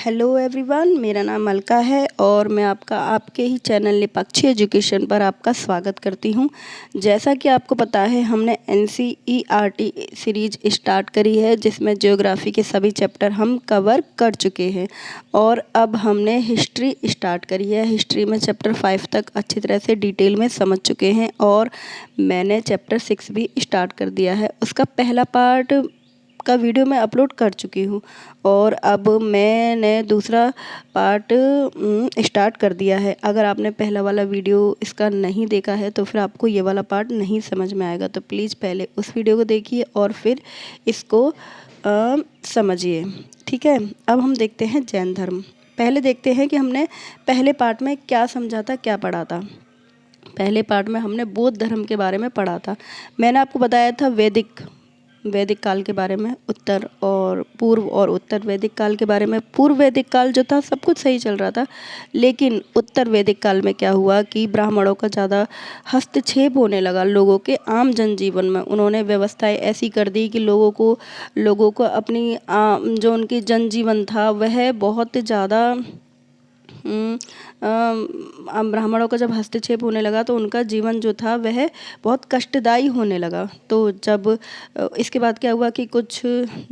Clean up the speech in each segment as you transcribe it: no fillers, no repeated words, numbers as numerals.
Hello everyone, मेरा नाम अलका है और मैं आपके ही चैनल निपक्षी एजुकेशन पर आपका स्वागत करती हूं। जैसा कि आपको पता है, हमने एनसीईआरटी सीरीज स्टार्ट करी है जिसमें ज्योग्राफी के सभी चैप्टर हम कवर कर चुके हैं और अब हमने हिस्ट्री स्टार्ट करी है। हिस्ट्री में चैप्टर 5 तक अच्छी तरह से डिटेल में समझ चुके हैं और मैंने चैप्टर 6 भी स्टार्ट कर दिया है। उसका पहला पार्ट का वीडियो मैं अपलोड कर चुकी हूँ और अब मैंने दूसरा पार्ट स्टार्ट कर दिया है। अगर आपने पहला वाला वीडियो इसका नहीं देखा है तो फिर आपको ये वाला पार्ट नहीं समझ में आएगा, तो प्लीज़ पहले उस वीडियो को देखिए और फिर इसको समझिए। ठीक है, अब हम देखते हैं जैन धर्म। पहले देखते हैं कि हमने पहले पार्ट में क्या समझा था, क्या पढ़ा था। पहले पार्ट में हमने बौद्ध धर्म के बारे में पढ़ा था। मैंने आपको बताया था वैदिक काल के बारे में, उत्तर और पूर्व और उत्तर वैदिक काल के बारे में। पूर्व वैदिक काल जो था सब कुछ सही चल रहा था, लेकिन उत्तर वैदिक काल में क्या हुआ कि ब्राह्मणों का ज़्यादा हस्तक्षेप होने लगा लोगों के आम जनजीवन में। उन्होंने व्यवस्थाएं ऐसी कर दी कि लोगों को अपनी जो उनकी जनजीवन था वह बहुत ज़्यादा ब्राह्मणों का जब हस्तक्षेप होने लगा तो उनका जीवन जो था वह बहुत कष्टदायी होने लगा। तो जब इसके बाद क्या हुआ कि कुछ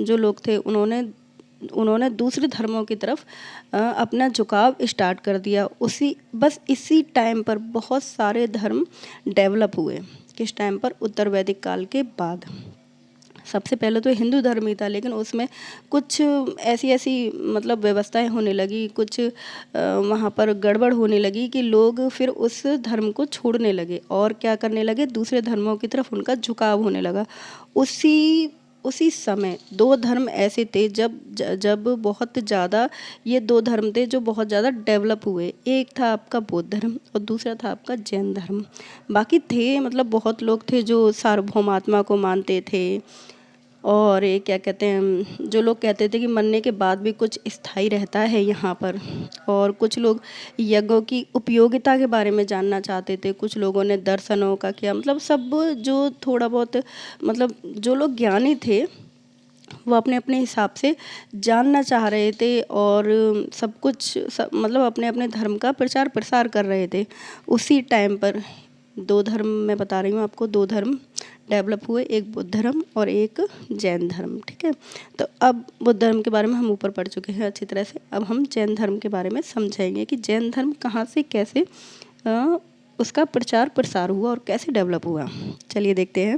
जो लोग थे उन्होंने दूसरे धर्मों की तरफ अपना झुकाव स्टार्ट कर दिया। इसी टाइम पर बहुत सारे धर्म डेवलप हुए। किस टाइम पर? उत्तर वैदिक काल के बाद। सबसे पहले तो हिंदू धर्म ही था, लेकिन उसमें कुछ ऐसी मतलब व्यवस्थाएं होने लगी, कुछ वहाँ पर गड़बड़ होने लगी कि लोग फिर उस धर्म को छोड़ने लगे और क्या करने लगे, दूसरे धर्मों की तरफ उनका झुकाव होने लगा। उसी समय दो धर्म ऐसे थे जब बहुत ज़्यादा ये दो धर्म थे जो बहुत ज़्यादा डेवलप हुए। एक था आपका बौद्ध धर्म और दूसरा था आपका जैन धर्म। बाकी थे मतलब बहुत लोग थे जो सार्वभौमात्मा को मानते थे और ये क्या कहते हैं, जो लोग कहते थे कि मरने के बाद भी कुछ स्थायी रहता है यहाँ पर। और कुछ लोग यज्ञों की उपयोगिता के बारे में जानना चाहते थे। कुछ लोगों ने दर्शनों का किया, मतलब सब जो थोड़ा बहुत मतलब जो लोग ज्ञानी थे वो अपने अपने हिसाब से जानना चाह रहे थे और मतलब अपने अपने धर्म का प्रचार प्रसार कर रहे थे। उसी टाइम पर दो धर्म, मैं बता रही हूँ आपको, दो धर्म डेवलप हुए, एक बौद्ध धर्म और एक जैन धर्म। ठीक है, तो अब बौद्ध धर्म के बारे में हम ऊपर पढ़ चुके हैं अच्छी तरह से। अब हम जैन धर्म के बारे में समझेंगे कि जैन धर्म कहाँ से कैसे उसका प्रचार प्रसार हुआ और कैसे डेवलप हुआ। चलिए देखते हैं।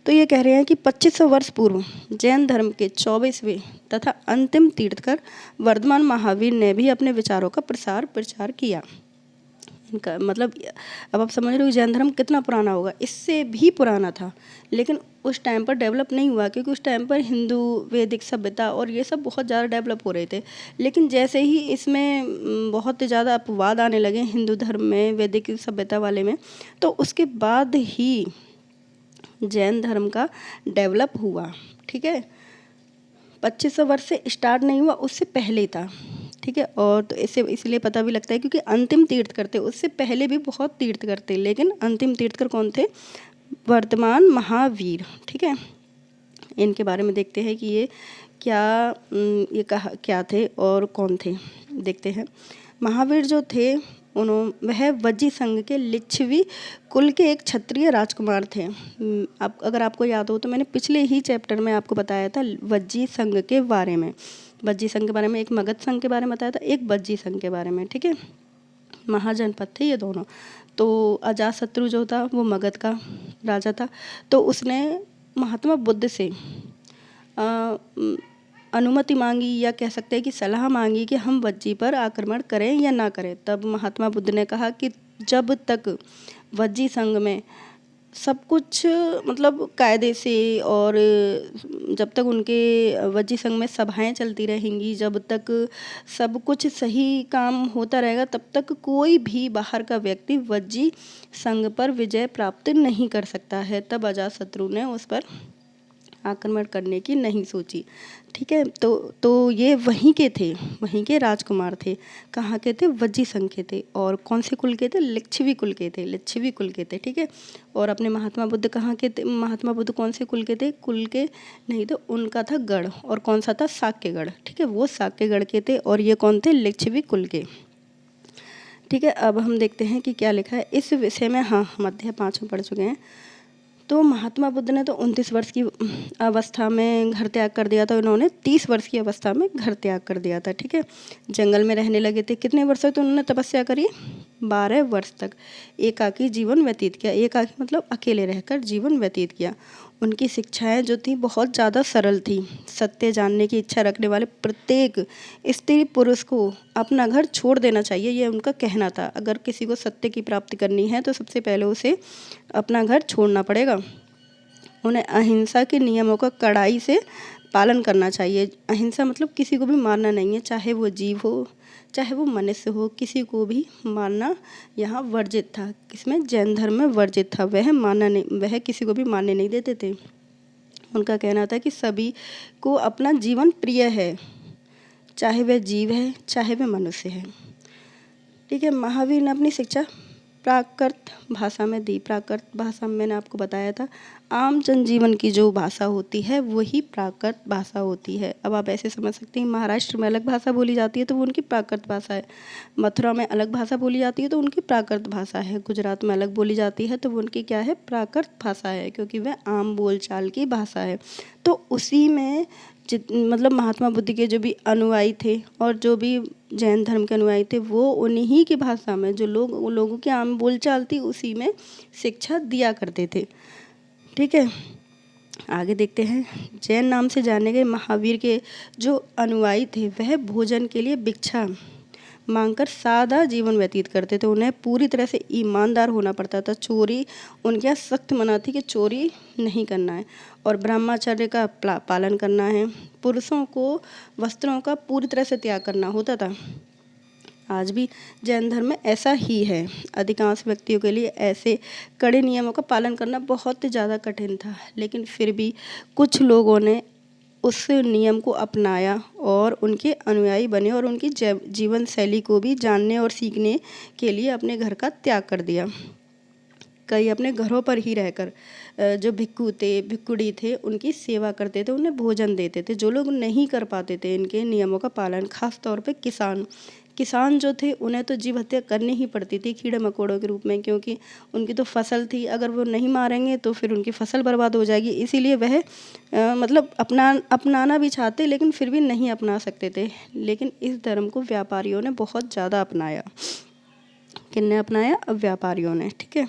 तो ये कह रहे हैं कि 2500 वर्ष पूर्व जैन धर्म के 24वें तथा अंतिम तीर्थकर वर्धमान महावीर ने भी अपने विचारों का प्रचार किया। इनका मतलब अब आप समझ रहे हो जैन धर्म कितना पुराना होगा। इससे भी पुराना था, लेकिन उस टाइम पर डेवलप नहीं हुआ क्योंकि उस टाइम पर हिंदू वैदिक सभ्यता और ये सब बहुत ज़्यादा डेवलप हो रहे थे। लेकिन जैसे ही इसमें बहुत ज़्यादा अपवाद आने लगे हिंदू धर्म में, वैदिक सभ्यता वाले में, तो उसके बाद ही जैन धर्म का डेवलप हुआ। ठीक है, 2500 वर्ष से स्टार्ट नहीं हुआ, उससे पहले था। ठीक है, और तो इससे इसलिए पता भी लगता है क्योंकि अंतिम तीर्थकर थे। उससे पहले भी बहुत तीर्थकर थे, लेकिन अंतिम तीर्थकर कौन थे? वर्धमान महावीर। ठीक है, इनके बारे में देखते हैं कि ये क्या थे और कौन थे। देखते हैं। महावीर जो थे वह वज्जी संघ के लिच्छवी कुल के एक क्षत्रिय राजकुमार थे। अगर आपको याद हो तो मैंने पिछले ही चैप्टर में आपको बताया था वज्जी संघ के बारे में। वज्जी संघ के बारे में, एक मगध संघ के बारे में बताया था, एक वज्जी संघ के बारे में। ठीक है, महाजनपद थे ये दोनों। तो अजातशत्रु जो था वो मगध का राजा था, तो उसने महात्मा बुद्ध से अनुमति मांगी, या कह सकते हैं कि सलाह मांगी कि हम वज्जी पर आक्रमण करें या ना करें। तब महात्मा बुद्ध ने कहा कि जब तक वज्जी संघ में सब कुछ मतलब कायदे से और जब तक उनके वज्जी संघ में सभाएं चलती रहेंगी, जब तक सब कुछ सही काम होता रहेगा, तब तक कोई भी बाहर का व्यक्ति वज्जी संघ पर विजय प्राप्त नहीं कर सकता है। तब अजातशत्रु ने उस पर आक्रमण करने की नहीं सोची। ठीक है, तो ये वहीं के थे, वहीं के राजकुमार थे। कहाँ के थे? वज्जी संघ के थे। और कौन से कुल के थे? लिच्छवी कुल के थे, लिच्छवी कुल के थे। ठीक है, और अपने महात्मा बुद्ध कहाँ के थे? महात्मा बुद्ध कौन से कुल के थे? कुल के नहीं तो उनका था गढ़, और कौन सा था? साक्यगढ़। ठीक है, वो साक्यगढ़ के थे, और ये कौन थे? लिच्छवी कुल के। ठीक है, अब हम देखते हैं कि क्या लिखा है इस विषय में। हाँ, हम अध्याय 5 में पढ़ चुके हैं। तो महात्मा बुद्ध ने तो 29 वर्ष की अवस्था में घर त्याग कर दिया था, इन्होंने 30 वर्ष की अवस्था में घर त्याग कर दिया था। ठीक है, जंगल में रहने लगे थे। कितने वर्षों तक उन्होंने तपस्या करी? 12 वर्ष तक एकाकी जीवन व्यतीत किया। एकाकी मतलब अकेले रहकर जीवन व्यतीत किया। उनकी शिक्षाएं जो थी बहुत ज़्यादा सरल थी। सत्य जानने की इच्छा रखने वाले प्रत्येक स्त्री पुरुष को अपना घर छोड़ देना चाहिए, ये उनका कहना था। अगर किसी को सत्य की प्राप्ति करनी है तो सबसे पहले उसे अपना घर छोड़ना पड़ेगा। उन्हें अहिंसा के नियमों का कड़ाई से पालन करना चाहिए। अहिंसा मतलब किसी को भी मारना नहीं है, चाहे वो जीव हो चाहे वो मनुष्य हो, किसी को भी मारना यहाँ वर्जित था। किसमें? जैन धर्म में वर्जित था। वह किसी को भी मारने नहीं देते थे। उनका कहना था कि सभी को अपना जीवन प्रिय है, चाहे वह जीव है चाहे वह मनुष्य है। ठीक है, महावीर ने अपनी शिक्षा प्राकृत भाषा में दी। प्राकृत भाषा में मैंने आपको बताया था, आम जनजीवन की जो भाषा होती है वही प्राकृत भाषा होती है। अब आप ऐसे समझ सकते हैं, महाराष्ट्र में अलग भाषा बोली जाती है तो वो उनकी प्राकृत भाषा है, मथुरा में अलग भाषा बोली जाती है तो उनकी प्राकृत भाषा है, गुजरात में अलग बोली जाती है तो वो उनकी क्या है? प्राकृत भाषा है, क्योंकि वह आम बोलचाल की भाषा है। तो उसी में मतलब महात्मा बुद्ध के जो भी अनुयायी थे और जो भी जैन धर्म के अनुयायी थे, वो उन्हीं की भाषा में जो लोगों की आम बोलचाल थी उसी में शिक्षा दिया करते थे। ठीक है, आगे देखते हैं। जैन नाम से जाने गए महावीर के जो अनुयायी थे वह भोजन के लिए भिक्षा मांगकर सादा जीवन व्यतीत करते थे। उन्हें पूरी तरह से ईमानदार होना पड़ता था। चोरी उनके यहाँ सख्त मना थी कि चोरी नहीं करना है, और ब्रह्मचर्य का पालन करना है। पुरुषों को वस्त्रों का पूरी तरह से त्याग करना होता था। आज भी जैन धर्म में ऐसा ही है। अधिकांश व्यक्तियों के लिए ऐसे कड़े नियमों का पालन करना बहुत ज़्यादा कठिन था, लेकिन फिर भी कुछ लोगों ने उस नियम को अपनाया और उनके अनुयायी बने और उनकी जीवन शैली को भी जानने और सीखने के लिए अपने घर का त्याग कर दिया। कई अपने घरों पर ही रहकर जो भिक्खु थे, भिक्खुड़ी थे, उनकी सेवा करते थे, उन्हें भोजन देते थे। जो लोग नहीं कर पाते थे इनके नियमों का पालन, खास तौर पे किसान जो थे, उन्हें तो जीव हत्या करनी ही पड़ती थी कीड़े मकोड़ों के रूप में, क्योंकि उनकी तो फसल थी। अगर वो नहीं मारेंगे तो फिर उनकी फसल बर्बाद हो जाएगी। इसीलिए वह मतलब अपनाना भी चाहते लेकिन फिर भी नहीं अपना सकते थे। लेकिन इस धर्म को व्यापारियों ने बहुत ज़्यादा अपनाया। किसने अपनाया? अब व्यापारियों ने। ठीक है,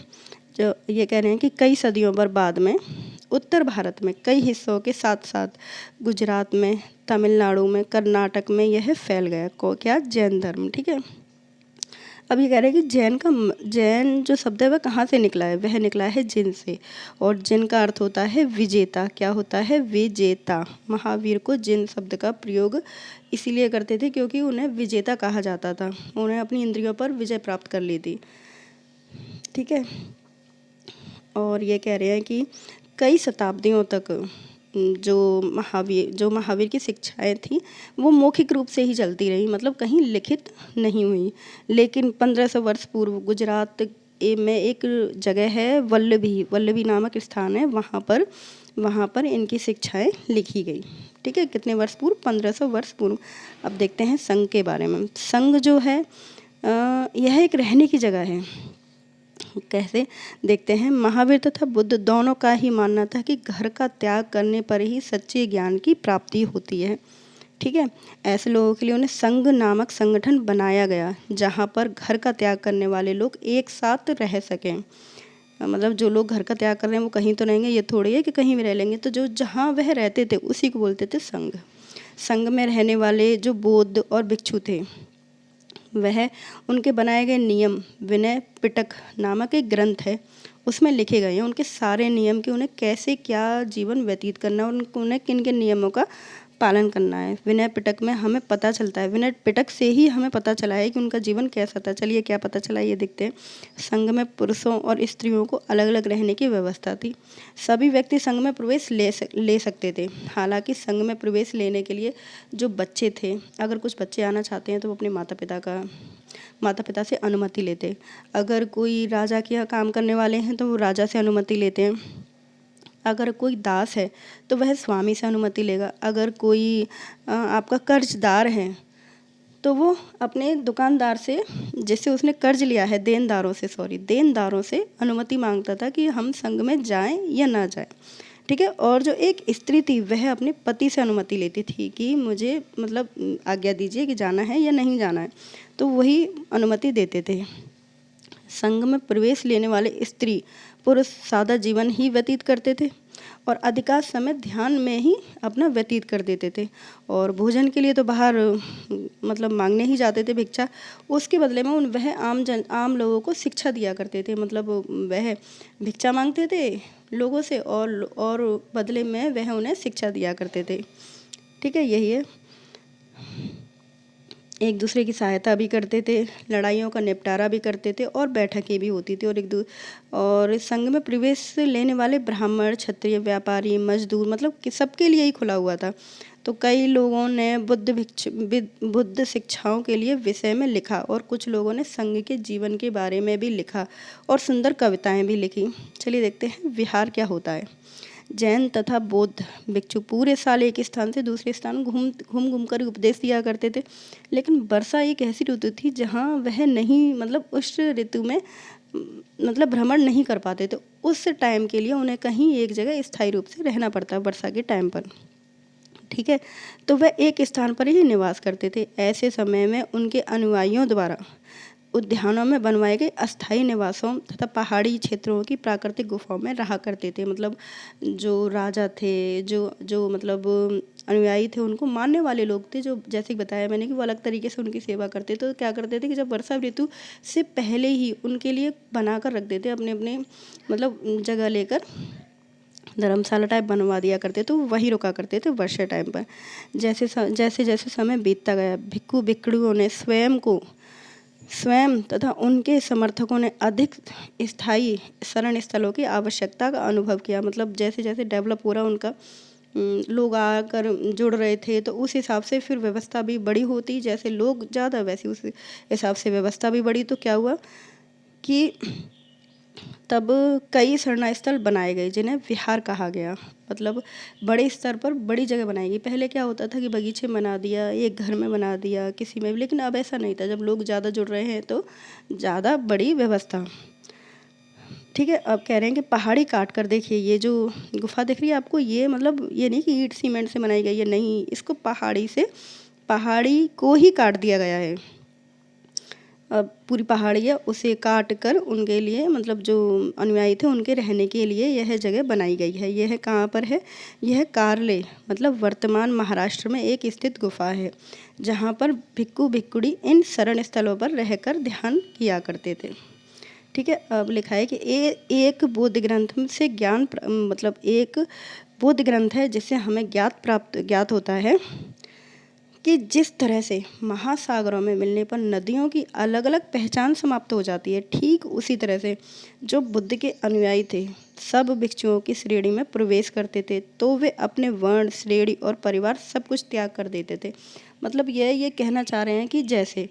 जो ये कह रहे हैं कि कई सदियों पर बाद में उत्तर भारत में कई हिस्सों के साथ साथ गुजरात में, तमिलनाडु में, कर्नाटक में यह फैल गया। क्या? जैन धर्म। ठीक है, अब ये कह रहे हैं कि जैन जो शब्द है वह कहाँ से निकला है? वह निकला है जिन से, और जिन का अर्थ होता है विजेता। क्या होता है? विजेता। महावीर को जिन शब्द का प्रयोग इसीलिए करते थे क्योंकि उन्हें विजेता कहा जाता था। उन्हें अपनी इंद्रियों पर विजय प्राप्त कर ली थी। ठीक है, और ये कह रहे हैं कि कई शताब्दियों तक जो महावीर की शिक्षाएं थी वो मौखिक रूप से ही चलती रही, मतलब कहीं लिखित नहीं हुई। लेकिन 1500 वर्ष पूर्व गुजरात में एक जगह है, वल्लभी नामक स्थान है, वहाँ पर इनकी शिक्षाएं लिखी गई। ठीक है, कितने वर्ष पूर्व? 1500 वर्ष पूर्व। अब देखते हैं संघ के बारे में। संघ जो है यह एक रहने की जगह है। कैसे? देखते हैं। महावीर तथा बुद्ध दोनों का ही मानना था कि घर का त्याग करने पर ही सच्चे ज्ञान की प्राप्ति होती है। ठीक है, ऐसे लोगों के लिए उन्हें संघ नामक संगठन बनाया गया, जहाँ पर घर का त्याग करने वाले लोग एक साथ रह सकें। मतलब जो लोग घर का त्याग कर रहे हैं वो कहीं तो रहेंगे, ये थोड़ी है कि कहीं भी रह लेंगे। तो जो जहाँ वह रहते थे उसी को बोलते थे संघ। संघ में रहने वाले जो बौद्ध और भिक्षु थे वह उनके बनाए गए नियम विनय पिटक नामक एक ग्रंथ है, उसमें लिखे गए हैं उनके सारे नियम कि उन्हें कैसे क्या जीवन व्यतीत करना, उन्हें किन किन नियमों का पालन करना है। विनय पिटक में हमें पता चलता है, विनय पिटक से ही हमें पता चला है कि उनका जीवन कैसा था। चलिए क्या पता चला ये देखते हैं। संघ में पुरुषों और स्त्रियों को अलग अलग रहने की व्यवस्था थी। सभी व्यक्ति संघ में प्रवेश ले सकते थे। हालांकि संघ में प्रवेश लेने के लिए जो बच्चे थे, अगर कुछ बच्चे आना चाहते हैं तो वो अपने माता पिता से अनुमति लेते। अगर कोई राजा के यहाँ काम करने वाले हैं तो वो राजा से अनुमति लेते हैं। अगर कोई दास है तो वह स्वामी से अनुमति लेगा। अगर कोई आपका कर्जदार है तो वो अपने दुकानदार से, जिससे उसने कर्ज लिया है, देनदारों से अनुमति मांगता था कि हम संघ में जाएं या ना जाएं। ठीक है। और जो एक स्त्री थी वह अपने पति से अनुमति लेती थी कि मुझे मतलब आज्ञा दीजिए कि जाना है या नहीं जाना है, तो वही अनुमति देते थे। संघ में प्रवेश लेने वाले स्त्री पुरुष सादा जीवन ही व्यतीत करते थे और अधिकांश समय ध्यान में ही अपना व्यतीत कर देते थे। और भोजन के लिए तो बाहर मतलब मांगने ही जाते थे भिक्षा। उसके बदले में वह आम लोगों को शिक्षा दिया करते थे। मतलब वह भिक्षा मांगते थे लोगों से और बदले में वह उन्हें शिक्षा दिया करते थे। ठीक है, यही है। एक दूसरे की सहायता भी करते थे, लड़ाइयों का निपटारा भी करते थे और बैठकें भी होती थी। और संघ में प्रवेश लेने वाले ब्राह्मण, क्षत्रिय, व्यापारी, मजदूर, मतलब कि सबके लिए ही खुला हुआ था। तो कई लोगों ने बुद्ध शिक्षाओं के लिए विषय में लिखा और कुछ लोगों ने संघ के जीवन के बारे में भी लिखा और सुंदर कविताएं भी लिखी। चलिए देखते हैं विहार क्या होता है। जैन तथा बौद्ध भिक्षु पूरे साल एक स्थान से दूसरे स्थान घूम कर उपदेश दिया करते थे। लेकिन वर्षा एक ऐसी ऋतु थी जहाँ वह नहीं, मतलब उस ऋतु में मतलब भ्रमण नहीं कर पाते थे। उस टाइम के लिए उन्हें कहीं एक जगह स्थायी रूप से रहना पड़ता है वर्षा के टाइम पर। ठीक है, तो वह एक स्थान पर ही निवास करते थे। ऐसे समय में उनके अनुयायियों द्वारा उद्यानों में बनवाए गए अस्थायी निवासों तथा पहाड़ी क्षेत्रों की प्राकृतिक गुफाओं में रहा करते थे। मतलब जो राजा थे, जो मतलब अनुयायी थे, उनको मानने वाले लोग थे, जो जैसे बताया मैंने कि वो अलग तरीके से उनकी सेवा करते थे। तो क्या करते थे कि जब वर्षा ऋतु से पहले ही उनके लिए बना कर रख देते, अपने अपने मतलब जगह लेकर धर्मशाला टाइप बनवा दिया करते, तो वहीं रुका करते थे वर्षा टाइम पर। जैसे जैसे समय बीतता गया, भिक्खु भिक्षुओं ने स्वयं तथा उनके समर्थकों ने अधिक स्थायी शरण स्थलों की आवश्यकता का अनुभव किया। मतलब जैसे जैसे डेवलप हो रहा उनका, लोग आकर जुड़ रहे थे, तो उस हिसाब से फिर व्यवस्था भी बड़ी होती। जैसे लोग ज़्यादा वैसे उस हिसाब से व्यवस्था भी बढ़ी। तो क्या हुआ कि तब कई शरणस्थल बनाए गए जिन्हें विहार कहा गया। मतलब बड़े स्तर पर बड़ी जगह बनाई गई। पहले क्या होता था कि बगीचे बना दिया, एक घर में बना दिया किसी में भी, लेकिन अब ऐसा नहीं था। जब लोग ज़्यादा जुड़ रहे हैं तो ज़्यादा बड़ी व्यवस्था। ठीक है, अब कह रहे हैं कि पहाड़ी काट कर देखिए, ये जो गुफा दिख रही है आपको, ये मतलब ये नहीं कि ईंट सीमेंट से बनाई गई है, नहीं, इसको पहाड़ी को ही काट दिया गया है। अब पूरी पहाड़ी है, उसे काट कर उनके लिए, मतलब जो अनुयायी थे उनके रहने के लिए यह जगह बनाई गई है। यह कहाँ पर है? यह कार्ले, मतलब वर्तमान महाराष्ट्र में एक स्थित गुफा है, जहाँ पर भिक्खु भिक्षुणी इन शरण स्थलों पर रहकर ध्यान किया करते थे। ठीक है, अब लिखा है कि एक बौद्ध ग्रंथ से मतलब एक बौद्ध ग्रंथ है जिससे हमें ज्ञात होता है कि जिस तरह से महासागरों में मिलने पर नदियों की अलग अलग पहचान समाप्त हो जाती है, ठीक उसी तरह से जो बुद्ध के अनुयायी थे सब भिक्षुओं की श्रेणी में प्रवेश करते थे तो वे अपने वर्ण, श्रेणी और परिवार सब कुछ त्याग कर देते थे। मतलब ये कहना चाह रहे हैं कि जैसे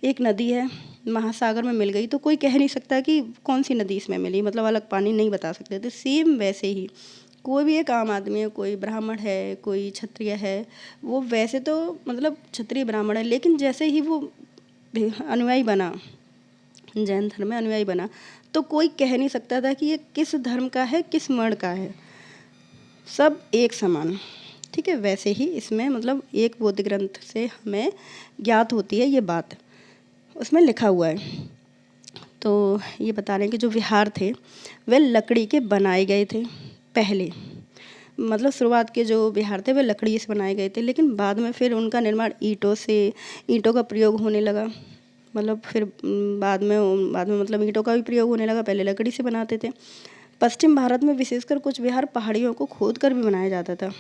एक नदी है, महासागर में मिल गई तो कोई कह नहीं सकता कि कौन सी नदी इसमें मिली, मतलब अलग पानी नहीं बता सकते थे। सेम वैसे ही कोई भी एक आम आदमी है, कोई ब्राह्मण है, कोई क्षत्रिय है, वो वैसे तो मतलब क्षत्रिय ब्राह्मण है, लेकिन जैसे ही वो अनुयायी बना, जैन धर्म में अनुयायी बना, तो कोई कह नहीं सकता था कि ये किस धर्म का है, किस वर्ण का है, सब एक समान। ठीक है, वैसे ही इसमें मतलब एक बौद्ध ग्रंथ से हमें ज्ञात होती है ये बात, उसमें लिखा हुआ है। तो ये बता रहे हैं कि जो विहार थे वे लकड़ी के बनाए गए थे पहले, मतलब शुरुआत के जो विहार थे वे लकड़ी से बनाए गए थे, लेकिन बाद में फिर उनका निर्माण ईंटों का प्रयोग होने लगा। मतलब फिर बाद में मतलब ईंटों का भी प्रयोग होने लगा, पहले लकड़ी से बनाते थे। पश्चिम भारत में विशेषकर कुछ विहार पहाड़ियों को खोद कर भी बनाया जाता था।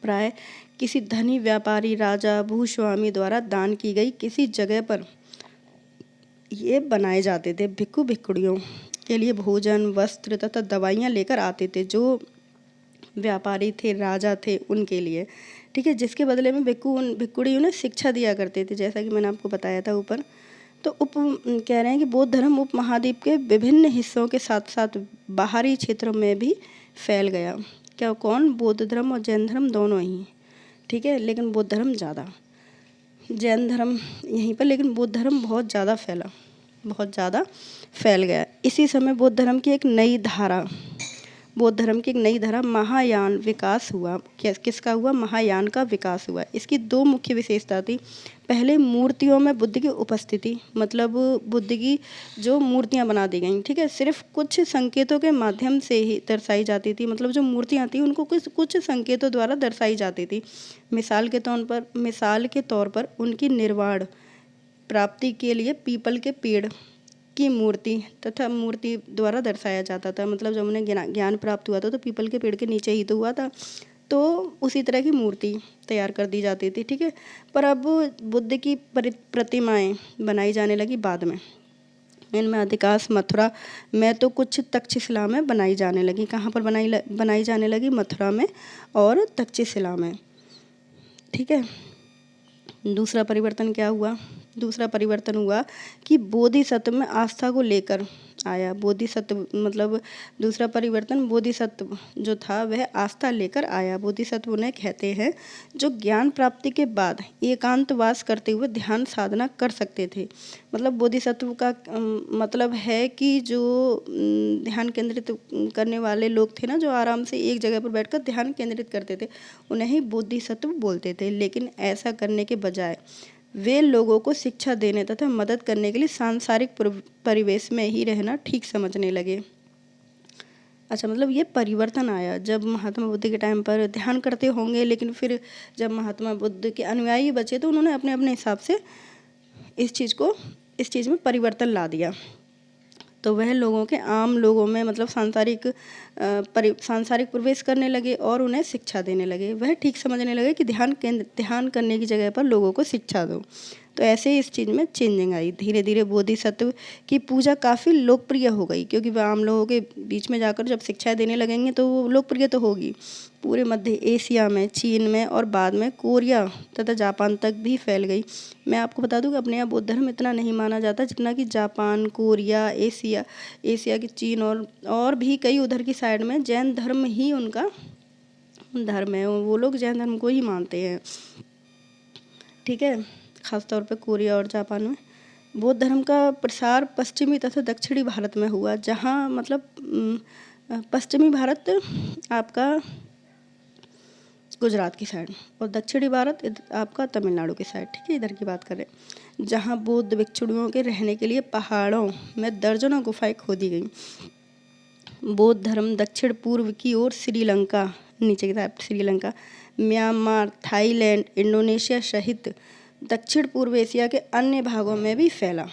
प्राय किसी धनी व्यापारी, राजा, भूस्वामी द्वारा दान की गई किसी जगह पर ये बनाए जाते थे। भिक्षु भिक्षुणियों के लिए भोजन, वस्त्र तथा दवाइयाँ लेकर आते थे, जो व्यापारी थे, राजा थे, उनके लिए। ठीक है, जिसके बदले में भिक्षुणी उन्हें शिक्षा दिया करते थे, जैसा कि मैंने आपको बताया था ऊपर। तो कह रहे हैं कि बौद्ध धर्म उपमहाद्वीप के विभिन्न हिस्सों के साथ साथ बाहरी क्षेत्रों में भी फैल गया। क्या कौन? बौद्ध धर्म और जैन धर्म दोनों ही। ठीक है, लेकिन बौद्ध धर्म ज़्यादा, जैन धर्म यहीं पर, लेकिन बौद्ध धर्म बहुत ज़्यादा फैल गया। इसी समय बौद्ध धर्म की एक नई धारा महायान विकास हुआ। किसका हुआ? महायान का विकास हुआ। इसकी दो मुख्य विशेषता थी। पहले, मूर्तियों में बुद्ध की उपस्थिति, मतलब बुद्ध की जो मूर्तियां बना दी गई, ठीक है, सिर्फ कुछ संकेतों के माध्यम से ही दर्शाई जाती थी। मतलब जो मूर्तियां थी उनको कुछ संकेतों द्वारा दर्शाई जाती थी। मिसाल के तौर पर उनकी निर्वाण प्राप्ति के लिए पीपल के पेड़ की मूर्ति द्वारा दर्शाया जाता था। मतलब जब उन्हें ज्ञान प्राप्त हुआ था तो पीपल के पेड़ के नीचे ही तो हुआ था, तो उसी तरह की मूर्ति तैयार कर दी जाती थी। ठीक है, पर अब बुद्ध की प्रतिमाएं बनाई जाने लगी बाद में। इनमें अधिकांश मथुरा में, तो कुछ तक्षशिला में बनाई जाने लगी। कहाँ पर बनाई जाने लगी? मथुरा में और तक्षशिला में। ठीक है, दूसरा परिवर्तन हुआ कि बोधिसत्व में आस्था को लेकर आया। दूसरा परिवर्तन बोधिसत्व जो था वह आस्था लेकर आया। बोधिसत्व उन्हें कहते हैं जो ज्ञान प्राप्ति के बाद एकांतवास करते हुए ध्यान साधना कर सकते थे। मतलब बोधिसत्व का मतलब है कि जो ध्यान केंद्रित करने वाले लोग थे ना, जो आराम से एक जगह पर बैठकर ध्यान केंद्रित करते थे, उन्हें ही बोधिसत्व बोलते थे। लेकिन ऐसा करने के बजाय वे लोगों को शिक्षा देने तथा मदद करने के लिए सांसारिक परिवेश में ही रहना ठीक समझने लगे। अच्छा, मतलब ये परिवर्तन आया जब महात्मा बुद्ध के टाइम पर ध्यान करते होंगे, लेकिन फिर जब महात्मा बुद्ध के अनुयायी बचे तो उन्होंने अपने अपने हिसाब से इस चीज़ में परिवर्तन ला दिया। तो वह आम लोगों में मतलब सांसारिक प्रवेश करने लगे और उन्हें शिक्षा देने लगे। वह ठीक समझने लगे कि ध्यान करने की जगह पर लोगों को शिक्षा दो। तो ऐसे ही इस चीज़ में चेंजिंग आई। धीरे धीरे बोधिसत्व की पूजा काफ़ी लोकप्रिय हो गई, क्योंकि वह आम लोगों के बीच में जाकर जब शिक्षाएं देने लगेंगे तो वो लोकप्रिय तो होगी। पूरे मध्य एशिया में, चीन में और बाद में कोरिया तथा जापान तक भी फैल गई। मैं आपको बता दूं कि अपने यहाँ बौद्ध धर्म इतना नहीं माना जाता जितना कि जापान, कोरिया, एशिया की चीन और भी कई उधर की साइड में जैन धर्म ही उनका धर्म है। वो लोग जैन धर्म को ही मानते हैं। ठीक है, खासतौर पे कोरिया और जापान में। बौद्ध धर्म का प्रसार पश्चिमी तथा दक्षिणी भारत में हुआ, जहाँ मतलब पश्चिमी भारत आपका गुजरात की साइड और दक्षिणी भारत आपका तमिलनाडु की साइड। ठीक है, इधर की बात करें, जहाँ बौद्ध भिक्षुओं के रहने के लिए पहाड़ों में दर्जनों गुफाएं खोदी गई। बौद्ध धर्म दक्षिण पूर्व की ओर श्रीलंका, नीचे की तरफ श्रीलंका, म्यांमार, थाईलैंड, इंडोनेशिया सहित दक्षिण पूर्व एशिया के अन्य भागों में भी फैला।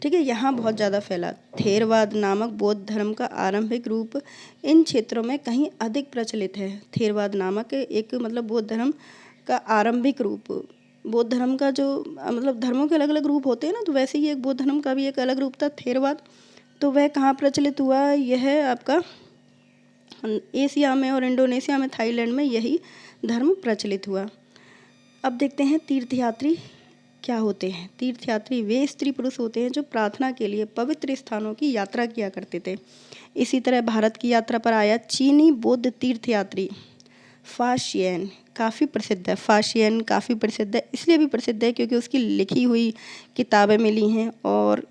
ठीक है, यहाँ बहुत ज़्यादा फैला। थेरवाद नामक बौद्ध धर्म का आरंभिक रूप इन क्षेत्रों में कहीं अधिक प्रचलित है। थेरवाद नामक एक मतलब बौद्ध धर्म का आरंभिक रूप, बौद्ध धर्म का जो मतलब धर्मों के अलग अलग रूप होते हैं ना, तो वैसे ही एक बौद्ध धर्म का भी एक अलग रूप था, थेरवाद। तो वह कहाँ प्रचलित हुआ? यह आपका एशिया में और इंडोनेशिया में, थाईलैंड में यही धर्म प्रचलित हुआ। अब देखते हैं तीर्थयात्री क्या होते हैं। तीर्थयात्री वे स्त्री पुरुष होते हैं जो प्रार्थना के लिए पवित्र स्थानों की यात्रा किया करते थे। इसी तरह भारत की यात्रा पर आया चीनी बौद्ध तीर्थयात्री फाशियन काफ़ी प्रसिद्ध है। फाशियन काफ़ी प्रसिद्ध है, इसलिए भी प्रसिद्ध है क्योंकि उसकी लिखी हुई किताबें मिली हैं और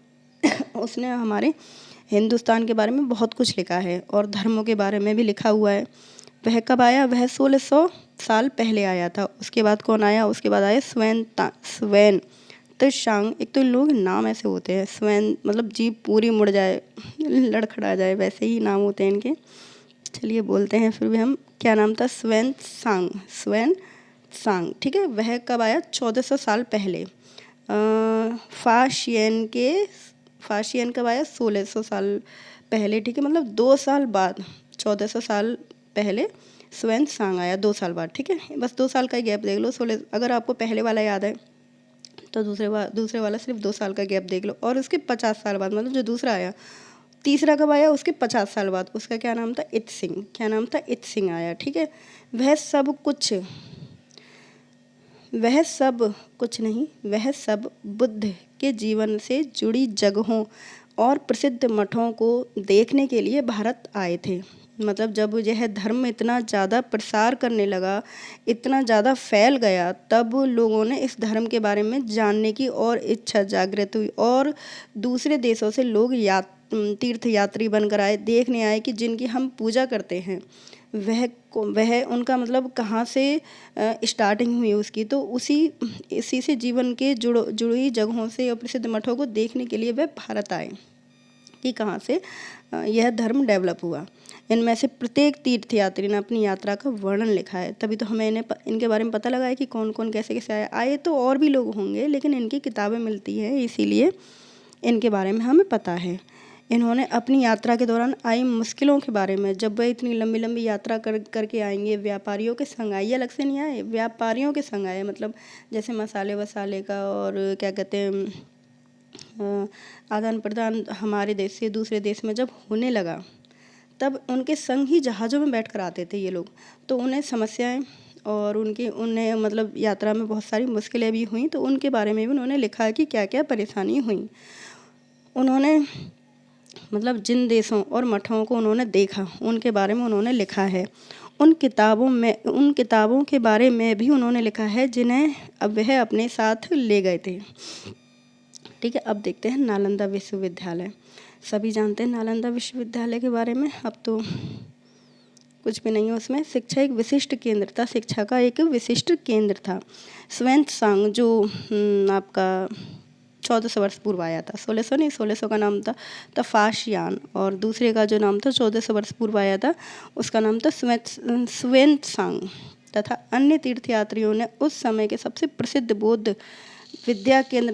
उसने हमारे हिंदुस्तान के बारे में बहुत कुछ लिखा है और धर्मों के बारे में भी लिखा हुआ है। वह कब आया? वह 1600 साल पहले आया था। उसके बाद कौन आया? उसके बाद आया स्वेन त्सांग। एक तो इन लोग नाम ऐसे होते हैं, स्वेन मतलब जीभ पूरी मुड़ जाए, लड़खड़ा जाए, वैसे ही नाम होते हैं इनके। चलिए बोलते हैं फिर भी हम। क्या नाम था? स्वेन त्सांग। ठीक है, वह कब आया? 1400 साल पहले। फाशियन कब आया? 1600 साल पहले। ठीक है, मतलब 2 साल बाद, 1400 साल पहले ह्वेनत्सांग आया 2 साल बाद, ठीक है। बस 2 साल का गैप देख लो। 16 अगर आपको पहले वाला याद है तो दूसरे वाला सिर्फ 2 साल का गैप देख लो, और उसके 50 साल बाद, मतलब जो दूसरा आया, तीसरा कब आया, उसके 50 साल बाद, उसका क्या नाम था, इत सिंह। क्या नाम था, इत सिंह आया, ठीक है। वह सब कुछ नहीं, वह सब बुद्ध के जीवन से जुड़ी जगहों और प्रसिद्ध मठों को देखने के लिए भारत आए थे। मतलब जब यह धर्म इतना ज़्यादा प्रसार करने लगा, इतना ज़्यादा फैल गया, तब लोगों ने इस धर्म के बारे में जानने की और इच्छा जागृत हुई, और दूसरे देशों से लोग तीर्थ यात्री बनकर आए, देखने आए कि जिनकी हम पूजा करते हैं वह उनका मतलब कहाँ से स्टार्टिंग हुई उसकी, तो इसी से जीवन के जुड़ी जगहों से और प्रसिद्ध मठों को देखने के लिए वह भारत आए कि कहाँ से यह धर्म डेवलप हुआ। इनमें से प्रत्येक तीर्थयात्री ने अपनी यात्रा का वर्णन लिखा है, तभी तो हमें इनके बारे में पता लगा है कि कौन कौन कैसे कैसे आए तो और भी लोग होंगे, लेकिन इनकी किताबें मिलती हैं, इसीलिए इनके बारे में हमें पता है। इन्होंने अपनी यात्रा के दौरान आई मुश्किलों के बारे में, जब वह इतनी लंबी लंबी यात्रा करके आएंगे, व्यापारियों के संग आए, अलग से नहीं आए, व्यापारियों के संग आए, मतलब जैसे मसाले वसाले का और क्या कहते हैं आदान प्रदान हमारे देश से दूसरे देश में जब होने लगा, तब उनके संग ही जहाज़ों में बैठ कर आते थे ये लोग, तो उन्हें समस्याएं और उन्हें मतलब यात्रा में बहुत सारी मुश्किलें भी हुई, तो उनके बारे में भी उन्होंने लिखा है कि क्या क्या परेशानी हुई। उन्होंने मतलब जिन देशों और मठों को उन्होंने देखा उनके बारे में उन्होंने लिखा है। उन किताबों के बारे में भी उन्होंने लिखा है जिन्हें अब वह अपने साथ ले गए थे, ठीक है। अब देखते हैं नालंदा विश्वविद्यालय। सभी जानते हैं नालंदा विश्वविद्यालय के बारे में, अब तो कुछ भी नहीं है उसमें। शिक्षा एक विशिष्ट केंद्र था, शिक्षा का एक विशिष्ट केंद्र था। ह्वेनत्सांग जो आपका 1400 वर्ष पूर्व आया था, 1600 नहीं, 1600 का नाम था तफाशियान, और दूसरे का जो नाम था 1400 वर्ष पूर्व आया था, उसका नाम था ह्वेनत्सांग। तथा अन्य तीर्थयात्रियों ने उस समय के सबसे प्रसिद्ध बौद्ध विद्या केंद्र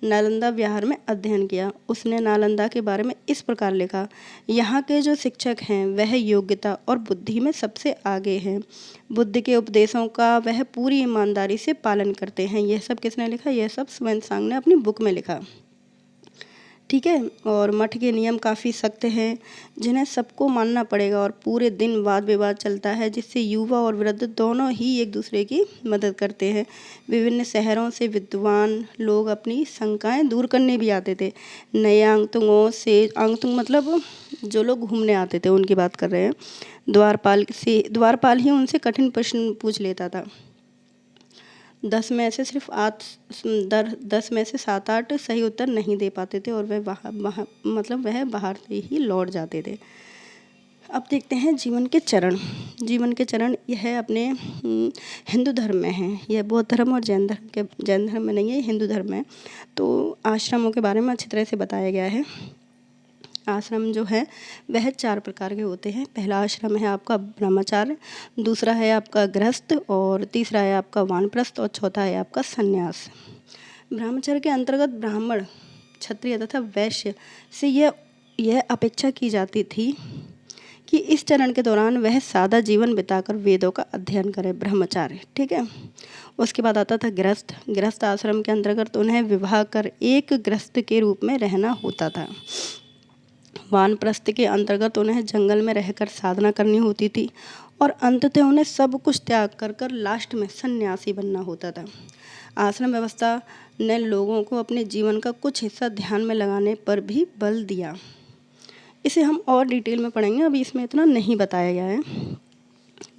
नालंदा विहार में अध्ययन किया। उसने नालंदा के बारे में इस प्रकार लिखा, यहाँ के जो शिक्षक हैं वह योग्यता और बुद्धि में सबसे आगे हैं, बुद्ध के उपदेशों का वह पूरी ईमानदारी से पालन करते हैं। यह सब किसने लिखा, यह सब ह्वेनत्सांग ने अपनी बुक में लिखा, ठीक है। और मठ के नियम काफ़ी सख्त हैं जिन्हें सबको मानना पड़ेगा, और पूरे दिन वाद विवाद चलता है जिससे युवा और वृद्ध दोनों ही एक दूसरे की मदद करते हैं। विभिन्न शहरों से विद्वान लोग अपनी शंकाएं दूर करने भी आते थे। नए आगंतुक मतलब जो लोग घूमने आते थे उनकी बात कर रहे हैं। द्वारपाल ही उनसे कठिन प्रश्न पूछ लेता था। 10 में से 7-8 सही उत्तर नहीं दे पाते थे, और वह बाहर से ही लौट जाते थे। अब देखते हैं जीवन के चरण। यह अपने हिंदू धर्म में है, यह बौद्ध धर्म और जैन धर्म में नहीं है, हिंदू धर्म में। तो आश्रमों के बारे में अच्छी तरह से बताया गया है। आश्रम जो है वह 4 प्रकार के होते हैं। पहला आश्रम है आपका ब्रह्मचार्य, दूसरा है आपका गृहस्थ, और तीसरा है आपका वानप्रस्थ, और चौथा है आपका संन्यास। ब्रह्मचर्य के अंतर्गत ब्राह्मण, क्षत्रिय तथा वैश्य से यह अपेक्षा की जाती थी कि इस चरण के दौरान वह सादा जीवन बिताकर वेदों का अध्ययन करे, ब्रह्मचार्य, ठीक है। उसके बाद आता था गृहस्थ आश्रम के अंतर्गत उन्हें विवाह कर एक गृहस्थ के रूप में रहना होता था। वानप्रस्थ के अंतर्गत उन्हें जंगल में रहकर साधना करनी होती थी, और अंततः उन्हें सब कुछ त्याग कर लास्ट में सन्यासी बनना होता था। आश्रम व्यवस्था ने लोगों को अपने जीवन का कुछ हिस्सा ध्यान में लगाने पर भी बल दिया। इसे हम और डिटेल में पढ़ेंगे, अभी इसमें इतना नहीं बताया गया है,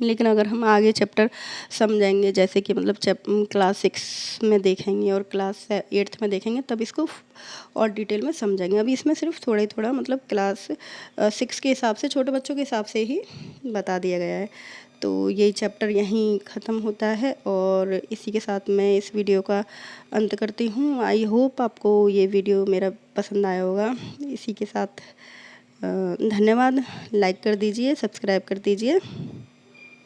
लेकिन अगर हम आगे चैप्टर समझेंगे, जैसे कि मतलब क्लास 6 में देखेंगे और क्लास 8th में देखेंगे, तब इसको और डिटेल में समझेंगे। अभी इसमें सिर्फ थोड़ा मतलब क्लास 6 के हिसाब से, छोटे बच्चों के हिसाब से ही बता दिया गया है। तो यही चैप्टर यहीं ख़त्म होता है, और इसी के साथ मैं इस वीडियो का अंत करती हूँ। आई होप आपको ये वीडियो मेरा पसंद आया होगा। इसी के साथ धन्यवाद। लाइक कर दीजिए, सब्सक्राइब कर दीजिए।